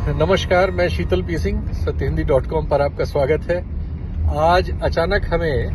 नमस्कार, मैं शीतल पी सिंह, सत्यहिंदी.com पर आपका स्वागत है। आज अचानक हमें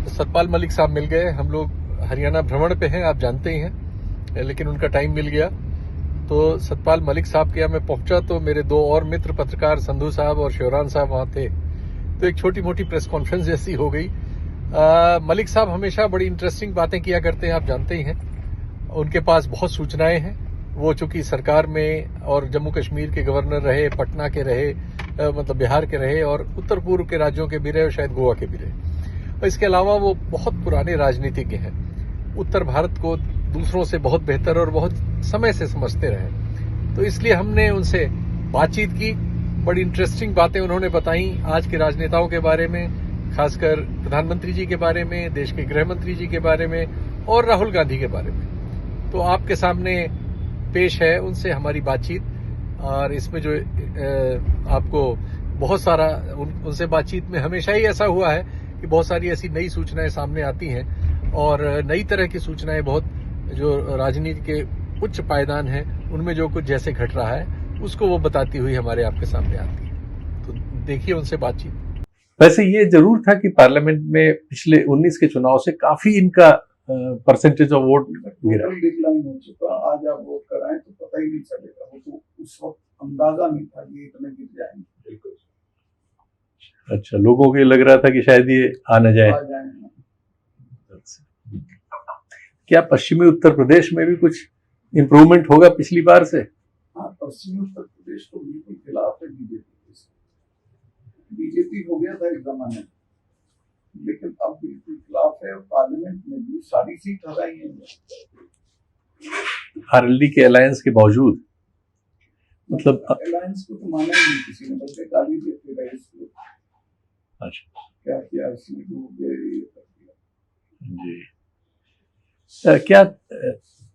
सतपाल मलिक साहब मिल गए। हम लोग हरियाणा भ्रमण पे हैं, आप जानते ही हैं, लेकिन उनका टाइम मिल गया तो सतपाल मलिक साहब के यहाँ मैं पहुंचा तो मेरे दो और मित्र पत्रकार संधू साहब और शिवरान साहब वहाँ थे। तो एक छोटी मोटी प्रेस कॉन्फ्रेंस जैसी हो गई। मलिक साहब हमेशा बड़ी इंटरेस्टिंग बातें किया करते हैं, आप जानते ही हैं। उनके पास बहुत सूचनाएं हैं। वो चूंकि सरकार में और जम्मू कश्मीर के गवर्नर रहे, पटना के रहे, मतलब बिहार के रहे और उत्तर पूर्व के राज्यों के भी रहे और शायद गोवा के भी रहे। और इसके अलावा वो बहुत पुराने राजनीतिज्ञ हैं। उत्तर भारत को दूसरों से बहुत बेहतर और बहुत समय से समझते रहे। तो इसलिए हमने उनसे बातचीत की। बड़ी इंटरेस्टिंग बातें उन्होंने बताई आज के राजनेताओं के बारे में, खासकर प्रधानमंत्री जी के बारे में, देश के गृह मंत्री जी के बारे में और राहुल गांधी के बारे में। तो आपके सामने पेश है उनसे हमारी बातचीत। और इसमें जो आपको बहुत सारा उनसे बातचीत में हमेशा ही ऐसा हुआ है कि बहुत सारी ऐसी नई सूचनाएं सामने आती हैं और नई तरह की सूचनाएं, बहुत जो राजनीति के उच्च पायदान हैं उनमें जो कुछ जैसे घट रहा है उसको वो बताती हुई हमारे आपके सामने आती है। तो देखिए उनसे बातचीत। वैसे ये जरूर था कि पार्लियामेंट में पिछले 19 के चुनाव से काफी इनका परसेंटेज ऑफ वोट गिरा, डिक्लाइन हो चुका। आज आप वोट कराएं तो पता ही नहीं चलेगा। वो तो उस वक्त अंदाजा नहीं था कि इतने गिर जाएंगे। बिल्कुल। अच्छा, लोगों को ये लग रहा था कि शायद ये आ न जाए। क्या पश्चिमी उत्तर प्रदेश में भी कुछ इम्प्रूवमेंट होगा पिछली बार से? हाँ, पश्चिमी उत्तर प्रदेश तो बिल्कुल खिलाफ है बीजेपी से। बीजेपी हो गया था एक जमाने में, लेकिन अब बिल्कुल खिलाफ है। पार्लियामेंट में भी सारी सीट हराई है आरएलडी के अलायंस के बावजूद। मतलब अलायंस को तो माना ही नहीं किसी ने, बल्कि गाली देते रहे इसको। अच्छा, क्या किया इसने, डूब गए जी। क्या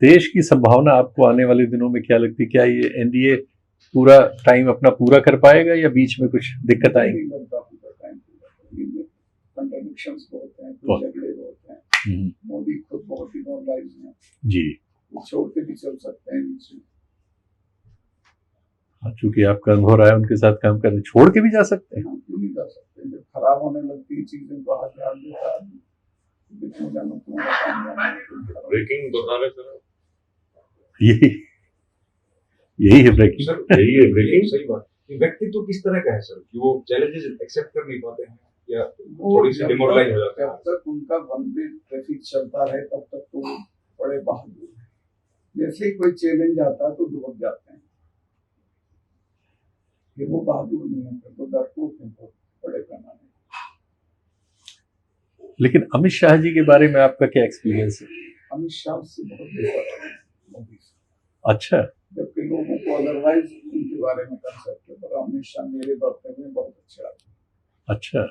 देश की संभावना आपको आने वाले दिनों में क्या लगती है? क्या ये एनडीए पूरा टाइम अपना पूरा कर पाएगा या बीच में कुछ दिक्कत आएगी? कंट्राडिक्शंस बहुत हैं, झगड़े बहुत हैं। मोदी खुद बहुत डिमोरलाइज हैं जी, वो छोड़ के भी चल सकते हैं बीच में। चूंकि आपका अनुभव रहा है उनके साथ काम करने, छोड़ के भी जा सकते हैं। क्यों नहीं जा सकते? जब खराब होने लगती चीजें तो हाथ डाल देता आदमी। ब्रेकिंग बता रहे सर, यही है ब्रेकिंग सर, यही है ब्रेकिंग। सही बात। व्यक्तित्व किस तरह का है सर कि वो चैलेंजेस एक्सेप्ट कर नहीं पाते हैं या थोड़ी सी डिमोरलाइज हो जाते हैं? जब तक उनका वन वे ट्रैफिक चलता रहे तब तक तो बड़े बहादुर हैं। जैसे ही कोई चैलेंज आता है तो दुबक जाते हैं। कि वो बहादुर नहीं है, तो डरपोक है बहुत बड़े पैमाने। लेकिन अमित शाह जी के बारे में आपका क्या एक्सपीरियंस है? अमित शाह से बहुत बेहतर है मोदी से। अच्छा, जबकि लोगों को अदरवाइज उनके बारे में कंसेप्ट है, पर अमित शाह मेरे बढ़ते में बहुत अच्छा। अच्छा,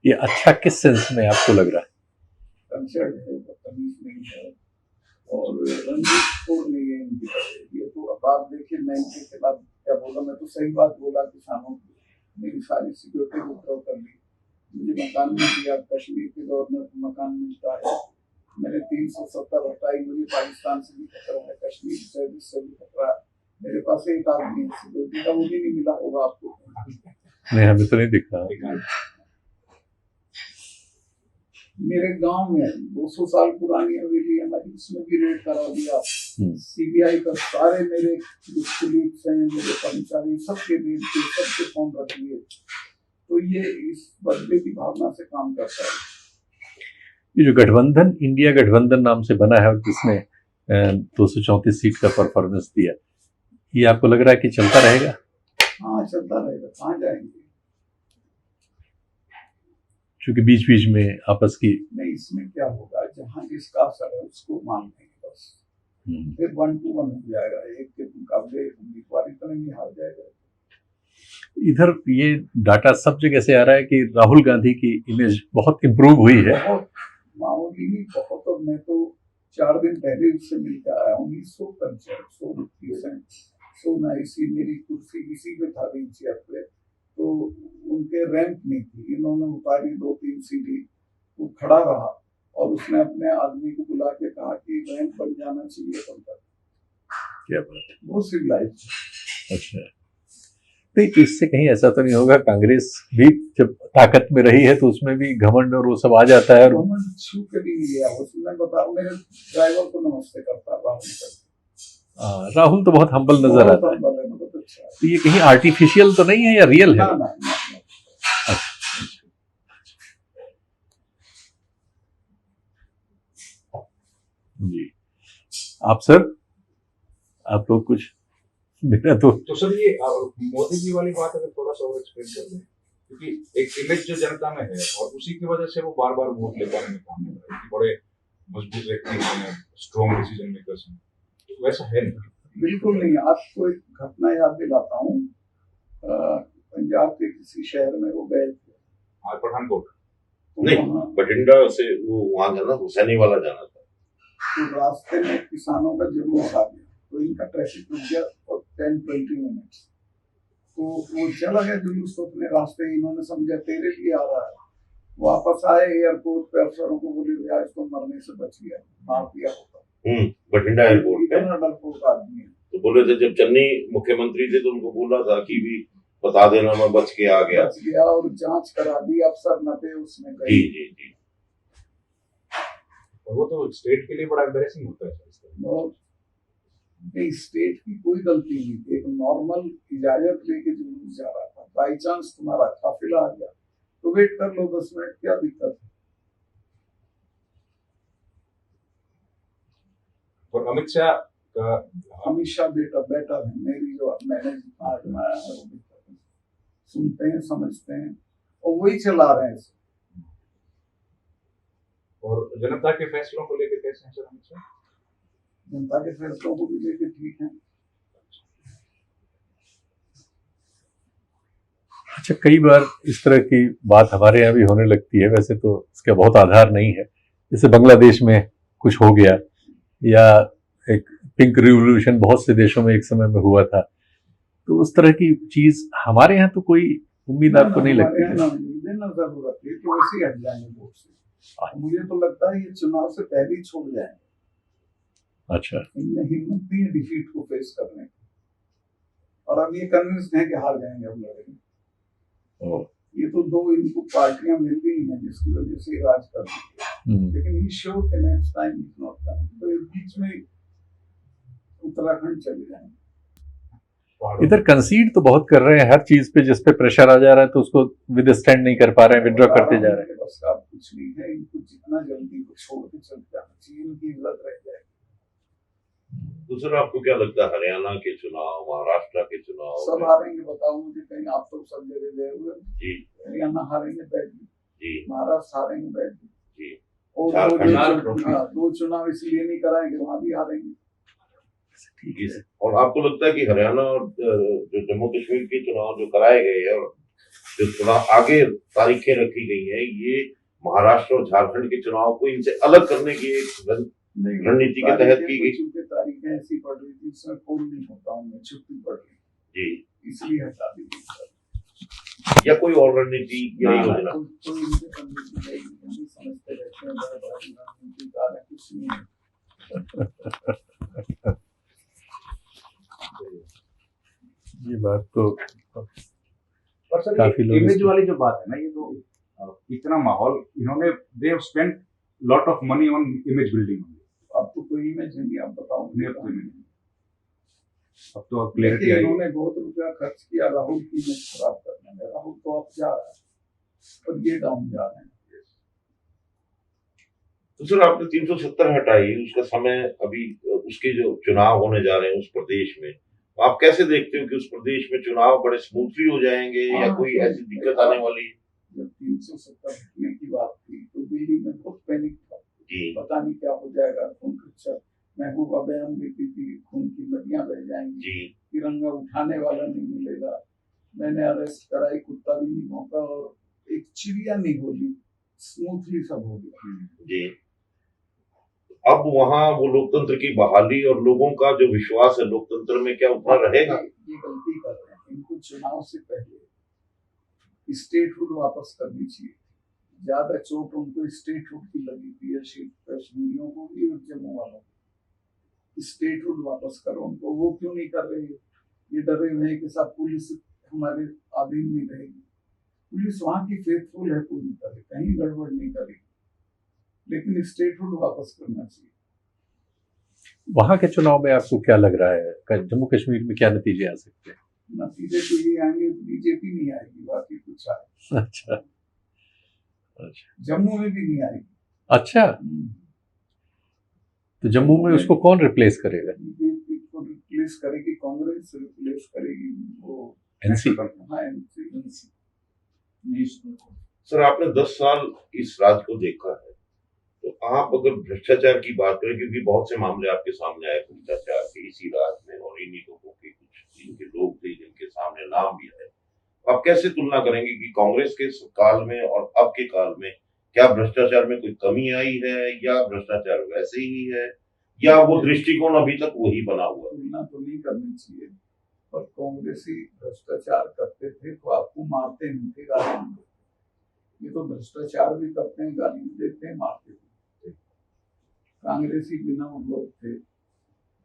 ये अच्छा किस सेंस में आपको लग रहा है? कंसर्न है, बदतमीज नहीं है और रंजीतपुर नहीं है इनकी तरह। ये तो अब आप देखिए, मैं इनके खिलाफ क्या बोला? मैं तो सही बात बोला किसानों की। मेरी सारी सिक्योरिटी विड्रॉ कर ली, मुझे मकान नहीं दिया। कश्मीर के गवर्नर को मकान मिलता है, मैंने 370 हटाई। मुझे पाकिस्तान से भी खतरा है, कश्मीर से भी खतरा है। मेरे पास एक आदमी सिक्योरिटी का, वो भी नहीं मिला होगा आपको? नहीं, हमें तो नहीं दिख रहा। मेरे गांव में 200 साल पुरानी हवेली हमारी, उसमें भी रेड करा दिया। सीबीआई का सारे मेरे कुलीग्स हैं, मेरे कर्मचारी, सबके रेड किए, सबके फोन रख लिए। तो ये इस बदले की भावना से काम करता है। ये जो गठबंधन, इंडिया गठबंधन नाम से बना है, जिसने 234 सीट का परफॉर्मेंस दिया, ये आपको लग रहा है कि चलता रहेगा? हाँ, चलता रहेगा। कहाँ जाएंगे? क्योंकि बीच बीच में आपस की नहीं, इसमें क्या होगा? जहाँ जिसका असर है उसको मान लेंगे बस। फिर 1 to 1 हो जाएगा। एक के मुकाबले उम्मीदवार इतना ही हार जाएगा। इधर ये डाटा सब जगह से आ रहा है कि राहुल गांधी की इमेज बहुत इम्प्रूव हुई है। बहुत मामूली नहीं, बहुत। और मैं तो 4 दिन पहले उससे मिलकर आया हूँ। 100% सोना इसी मेरी कुर्सी इसी में था, व्हील चेयर पे। तो उनके रैंप नहीं थी, इन्होंने उतारी 2-3 सीढ़ी। वो खड़ा रहा और उसने अपने आदमी को बुला के कहा कि रैंप बन जाना चाहिए तब तक। क्या बात है, वो सिविलाइज। अच्छा, नहीं तो इससे कहीं ऐसा तो नहीं होगा कांग्रेस भी जब ताकत में रही है तो उसमें भी घमंड और वो सब आ जाता है और गवर्नमेंट छू के भी नहीं गया उसमें। बताओ, मेरे ड्राइवर को नमस्ते करता बाहर राहुल तो बहुत हम्बल नजर आता है। बहुत अच्छा है। तो ये कहीं आर्टिफिशियल तो नहीं है या रियल है? ना ना ना ना। जी, आप सर, आप लोग कुछ मेरा तो सर ये मोदी जी वाली बात अगर थोड़ा सा और एक्सप्लेन कर दें, क्योंकि एक इमेज जो जनता में है और उसी की वजह से वो बार बार वोट ले पाने में कामयाब है कि बड़े मजबूत व्यक्ति हैं, स्ट्रॉन्ग डिसीजन मेकर्स हैं, तो वैसा है नहीं। बिल्कुल नहीं। आपको एक घटना याद दिलाता हूँ। पंजाब के किसी शहर में वो गए थे, पठानकोट तो नहीं, वहाँ बठिंडा से वो वहां जाना, हुसैनी वाला जाना था। तो रास्ते में किसानों का जुलूस आ गया, तो इनका ट्रैफिक रुक गया और 10-20 मिनट। तो वो चला गया जुलूस, तो अपने रास्ते इन्होंने समझा तेरे लिए आ रहा है। वापस आए एयरपोर्ट पे, अफसरों को बोले आज तो मरने से बच गया, मार दिया होता। बठिंडा एयरपोर्ट पे इतना डरपोक आदमी है। तो बोले थे जब चन्नी मुख्यमंत्री थे तो उनको बोला था कि भी बता देना मैं बच के आ गया। बच गया और जांच करा दी, अफसर न थे उसमें जी जी जी। और वो तो स्टेट के लिए बड़ा एम्बैरेसिंग होता है इस तरह। और नहीं, स्टेट की कोई गलती नहीं थी। एक नॉर्मल इजाजत लेके जुलूस जा रहा था, बाई चांस तुम्हारा काफिला आ गया तो वेट कर लो 10 मिनट, क्या दिक्कत है। और अमित शाह का हमेशा बेटर है। मेरी जो मैंने आजमाया है वो बेटर है। सुनते हैं, समझते हैं और वही चला रहे हैं। और जनता के फैसलों को लेकर कैसे हैं सर अमित शाह? जनता के फैसलों को भी लेके ठीक है। अच्छा, कई बार इस तरह की बात हमारे यहाँ भी होने लगती है, वैसे तो इसका बहुत आधार नहीं है। जैसे बांग्लादेश में कुछ हो गया या एक पिंक रिवॉल्यूशन बहुत से देशों में एक समय में हुआ था, तो उस तरह की चीज हमारे यहाँ तो कोई उम्मीद आपको नहीं लगती है? ना जरूरत है कि वैसे ही हट जाएंगे वोट से। मुझे तो लगता है ये चुनाव से पहले ही छोड़ जाएंगे। अच्छा, इनमें हिम्मत नहीं है डिफीट को फेस करने की, और अब ये कन्विंस्ड है कि हार जाएंगे, अब लड़ेंगे। ये तो दो इनको पार्टियां मिल गई हैं जिसकी वजह से राज कर रही है, लेकिन ही श्योर के next time is not coming. तो इस बीच में उत्तराखंड चले जाएंगे। इधर कंसीड तो बहुत कर रहे हैं हर चीज पे, जिस पे प्रेशर आ जा रहा है तो उसको विदस्टैंड नहीं कर पा रहे हैं, विड्रॉ करते जा रहे हैं। बस आप कुछ नहीं है, इनको जितना जल्दी को छोड़ के चल जाना चाहिए, इनकी इज्जत रह जाएगी। दूसरा आपको क्या लगता है हरियाणा के चुनाव, महाराष्ट्र के चुनाव सब हारेंगे? बताओ मुझे कहीं। आप तो सब जगह गए हुए। जी हरियाणा हारेंगे बैडली, जी महाराष्ट्र हारेंगे बैडली, जी। और दो चुनाव इसलिए नहीं कराएंगे, वहां भी हारेंगे। ठीक है। और आपको लगता है कि हरियाणा और जो जम्मू कश्मीर के चुनाव जो कराए गए हैं और जो चुनाव आगे तारीखें रखी गई हैं, ये महाराष्ट्र और झारखंड के चुनाव को इनसे अलग करने की एक रणनीति के तहत की गई? चूंकि तारीखें ऐसी पड़ रही थी, उसमें फोन नहीं होता, उनमें छुट्टी पड़ रही जी, इसलिए हटा दी गई। या कोई और रणनीति या योजना? तो इनसे समझते रहते हैं, कुछ नहीं। ये बात तो और सर काफी लोग इमेज वाली जो बात है ना, ये तो इतना माहौल इन्होंने they have spent lot of money on image building. अब तो कोई इमेज नहीं, आप बताओ। अब तो क्लैरिटी आई। इन्होंने बहुत रुपया खर्च किया राहुल की इमेज खराब करने में। राहुल तो अब जा रहा है और ये डाउन जा रहे हैं। तो सर आपने 370 हटाई, उसका समय अभी उसके जो चुनाव होने जा रहे हैं उस प्रदेश में, आप कैसे देखते हो कि उस प्रदेश में चुनाव बड़े स्मूथली हो जाएंगे या कोई ऐसी दिक्कत आने वाली है? जब 370 हटने की बात थी तो दिल्ली में बहुत पैनिक था, जी, पता नहीं क्या हो जाएगा। खून खच्चर महबूबा बयान देती थी, खून की नदियां बह जाएंगी, जी, तिरंगा उठाने वाला नहीं मिलेगा। मैंने अरेस्ट कराई, कुत्ता भी नहीं भौंका और एक चिड़िया नहीं बोली, स्मूथली सब हो गया। जी। अब वहाँ वो लोकतंत्र की बहाली और लोगों का जो विश्वास है लोकतंत्र में, क्या उतना रहेगा? ये गलती कर रहे हैं। इनको चुनाव से पहले स्टेटहुड वापस करनी चाहिए। ज्यादा चोट उनको स्टेटहुड की लगी थी, कश्मीरियों को भी और जम्मू वालों को। स्टेटहुड वापस करो उनको। वो क्यों नहीं कर रही है? ये डरे हुए हैं कि सब पुलिस हमारे अधीन नहीं रहेगी। पुलिस वहां की फेथफुल है पूरी तरह, कहीं गड़बड़ नहीं करेगी, लेकिन स्टेटहुड वापस करना चाहिए। वहां के चुनाव में आपको क्या लग रहा है, जम्मू कश्मीर में क्या नतीजे आ सकते हैं? नतीजे तो ये आएंगे, बीजेपी नहीं आएगी, बाकी कुछ आए। अच्छा अच्छा जम्मू में भी नहीं आएगी। अच्छा, तो जम्मू में उसको कौन रिप्लेस करेगा? बीजेपी को रिप्लेस करेगी कांग्रेस, रिप्लेस करेगी वो एनसी। हाँ, एनसी। सर आपने 10 साल इस राज को देखा है, तो आप अगर भ्रष्टाचार की बात करें, क्योंकि बहुत से मामले आपके सामने आए भ्रष्टाचार के इसी राज में, और इन्हीं लोगों के कुछ इनके लोग थे जिनके सामने नाम भी आए, आप कैसे तुलना करेंगे कि कांग्रेस के काल में और अब के काल में क्या भ्रष्टाचार में कोई कमी आई है, या भ्रष्टाचार वैसे ही है, या वो दृष्टिकोण अभी तक वही बना हुआ है? तुलना तो नहीं करनी चाहिए, पर कांग्रेसी भ्रष्टाचार करते थे तो आपको मारते नहीं थे, गाली नहीं देते। ये तो भ्रष्टाचार भी करते हैं, गाली भी देते हैं, मारते थे। कांग्रेसी बिना लोग थे,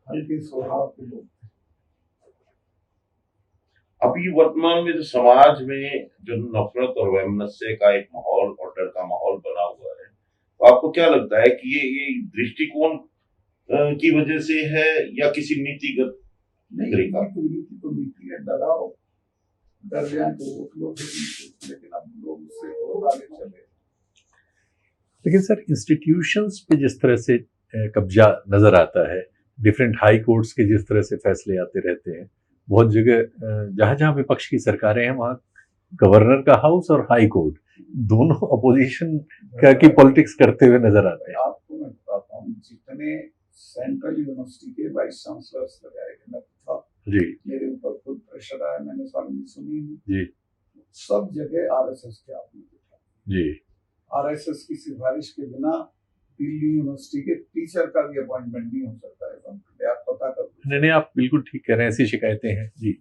हल्के स्वभाव के लोग थे। अभी वर्तमान में जो समाज में जो नफरत और वैमनस्य का एक माहौल और डर का माहौल बना हुआ है, तो आपको क्या लगता है कि ये दृष्टिकोण की वजह से है, या किसी नीतिगत नहीं, तरीका? नीति तो नीति है, डराओ, डर जाए तो वोट लो, लेकिन अब लोग उससे बहुत आगे चले। लेकिन सर, इंस्टीट्यूशंस पे जिस तरह से कब्जा नजर आता है, डिफरेंट हाई कोर्ट्स के जिस तरह से फैसले आते रहते हैं, बहुत जगह जहां जहां विपक्ष की सरकारें हैं वहां गवर्नर का हाउस और हाई कोर्ट दोनों अपोजिशन की पॉलिटिक्स करते हुए नजर आते हैं। आपको मैं बताता हूँ, जितने सेंट्रल यूनिवर्सिटी के वाइस चांसलर्स लगाए गए, मैं था जी, मेरे ऊपर खुद प्रेशर आया, मैंने सामने सुनी जी, सब जगह आरएसएस के आदमी थे। जी। आरएसएस की सिफारिश के बिना दिल्ली यूनिवर्सिटी के टीचर का भी अपॉइंटमेंट नहीं हो सकता है, आप पता कर। नहीं, आप बिल्कुल ठीक कह रहे हैं, ऐसी शिकायतें हैं जी।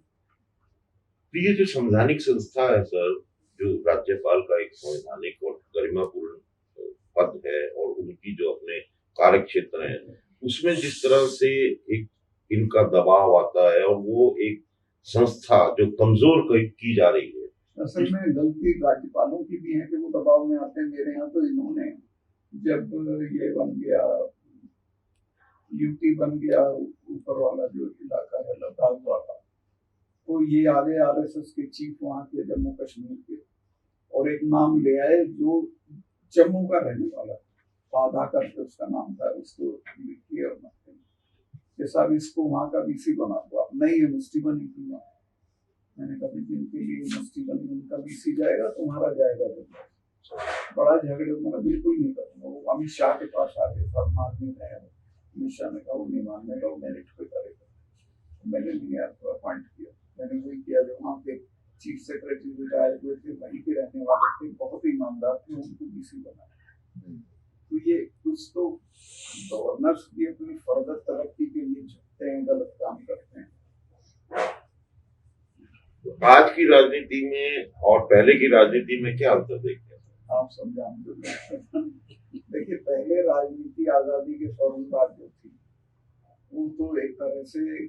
तो ये जो संवैधानिक संस्था है सर, जो राज्यपाल का एक संवैधानिक और गरिमापूर्ण पद है, और उनकी जो अपने कार्य क्षेत्र है, उसमें जिस तरह से एक इनका दबाव आता है, और वो एक संस्था जो कमजोर की जा रही है। असल में गलती राज्यपालों की भी है कि वो दबाव में आते हैं। मेरे यहाँ तो इन्होंने जब ये बन गया, यूटी बन गया, ऊपर वाला जो इलाका है लद्दाख वाला, तो ये आगे आरएसएस के चीफ वहाँ के जम्मू कश्मीर के, और एक नाम ले आए जो जम्मू का रहने वाला, पादा करके उसका नाम था, उसको किया जैसा भी इसको वहाँ का बीसी बना हुआ, नई यूनिवर्सिटी बनी थी वहाँ। मैंने कभी जिनके लिए यूनिवर्सिटी बनी उनका बीसी जाएगा, तुम्हारा जाएगा। बड़ा झगड़े मैं बिल्कुल नहीं करूँगा। वो अमित शाह के पास आके सब मारने गए, अमित शाह ने कहा वो नहीं मानने का, वो मेरिट पे करेगा। मैंने नहीं अपॉइंट किया, मैंने वही किया जो वहाँ के चीफ सेक्रेटरी रिटायर हुए थे, वहीं के रहने वाले थे, बहुत ही ईमानदार थे, उनको बीसी बनाया। तो ये कुछ तो गवर्नर्स भी अपनी फर्दर तरक्की के लिए झुकते हैं, गलत काम करते हैं। आज की राजनीति में और पहले की राजनीति में क्या अंतर देखते हैं? आप सब जानते हैं। देखिए, पहले राजनीति आजादी के फौरन बाद जो थी, वो तो एक तरह से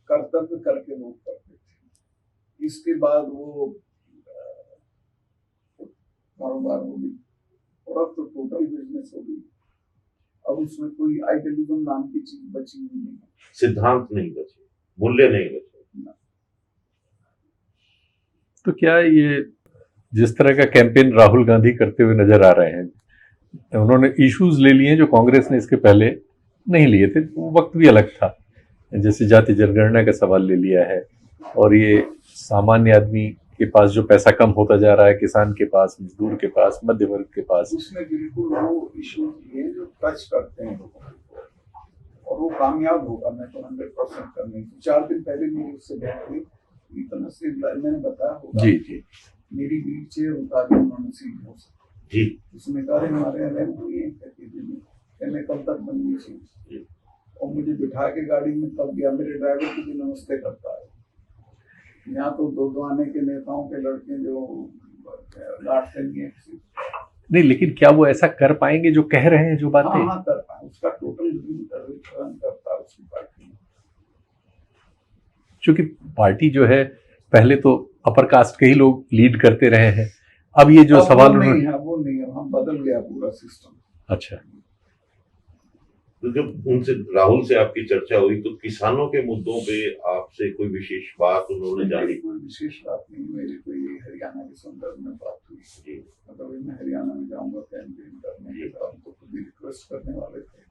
कर्तव्य करके लोग करते थे। इसके बाद वो कारोबार हो गई, और अब तो टोटल बिजनेस हो गई। अब उसमें कोई आइडियलिज्म नाम की चीज बची नहीं है, सिद्धांत नहीं बचे, मूल्य नहीं बचे। तो क्या ये जिस तरह का कैंपेन राहुल गांधी करते हुए नजर आ रहे हैं, उन्होंने इश्यूज ले लिए जो कांग्रेस ने इसके पहले नहीं लिए थे, वो वक्त भी अलग था, जैसे जाति जनगणना का सवाल ले लिया है, और ये सामान्य आदमी के पास जो पैसा कम होता जा रहा है, किसान के पास, मजदूर के पास, मध्य वर्ग के पास, उसमें बिल्कुल वो इश्यू लिए जो टच करते हैं लोगों को, और वो कामयाब होगा। मैं तो 100% करने की 4 दिन पहले मेरी उससे बात हुई, इतना से मैंने बताया होगा जी, मेरी व्हील चेयर उतारी उन्होंने सीट हो सकती जी, उसमें कहा हमारे रैंप हुई है मैं कल तक बनी थी, और मुझे बिठा के गाड़ी में तब गया, मेरे ड्राइवर को भी नमस्ते करता है। यहाँ तो दो आने के नेताओं के लड़के जो लाटते नहीं है नहीं, लेकिन क्या वो ऐसा कर पाएंगे जो कह रहे हैं, जो बातें? हाँ कर पाए, उसका टोटल करता है उसकी पार्टी। चूंकि पार्टी जो है पहले तो अपर कास्ट के ही लोग लीड करते रहे हैं, अब ये जो अब सवाल वो नहीं उन्होंने, है, वो नहीं है, हम बदल गया पूरा सिस्टम। अच्छा, तो जब उनसे राहुल से आपकी चर्चा हुई तो किसानों के मुद्दों पे आपसे कोई विशेष बात उन्होंने जानी? मेरी कोई विशेष बात नहीं, मेरी तो ये हरियाणा के संदर्भ में बात हुई। मतलब मैं हरियाणा में जाऊंगा कैंपेन करने के बाद, तो खुद ही रिक्वेस्ट करने वाले थे,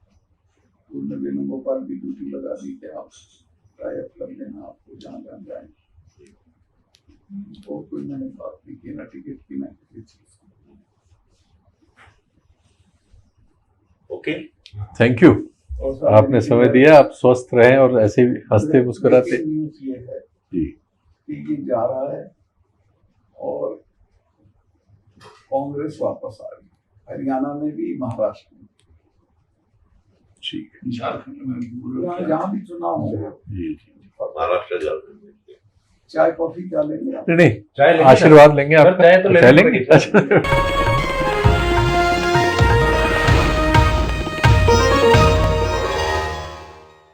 उन्होंने वेणुगोपाल की ड्यूटी लगा दी कि आप टाइप कर लेना, आपको जहाँ जहाँ जाए। और कोई मैंने बात नहीं की, ना टिकट की, ना किसी चीज की। ओके, थैंक यू, और सारे आपने समय दिया। आप स्वस्थ रहें और ऐसे ही हंसते मुस्कुराते। न्यूज ये है जी, कि ये जा रहा है और कांग्रेस वापस आ रही है, हरियाणा में भी, महाराष्ट्र में, ठीक, झारखंड में भी, जहाँ भी चुनाव हो। जी जी, महाराष्ट्र झारखंड में चाय कॉफी क्या लेंगे आप? नहीं चाय लेंगे, आशीर्वाद लेंगे सर, आप? चाय तो लेनी चाय लेंगे? पड़ेगी, सर। अच्छा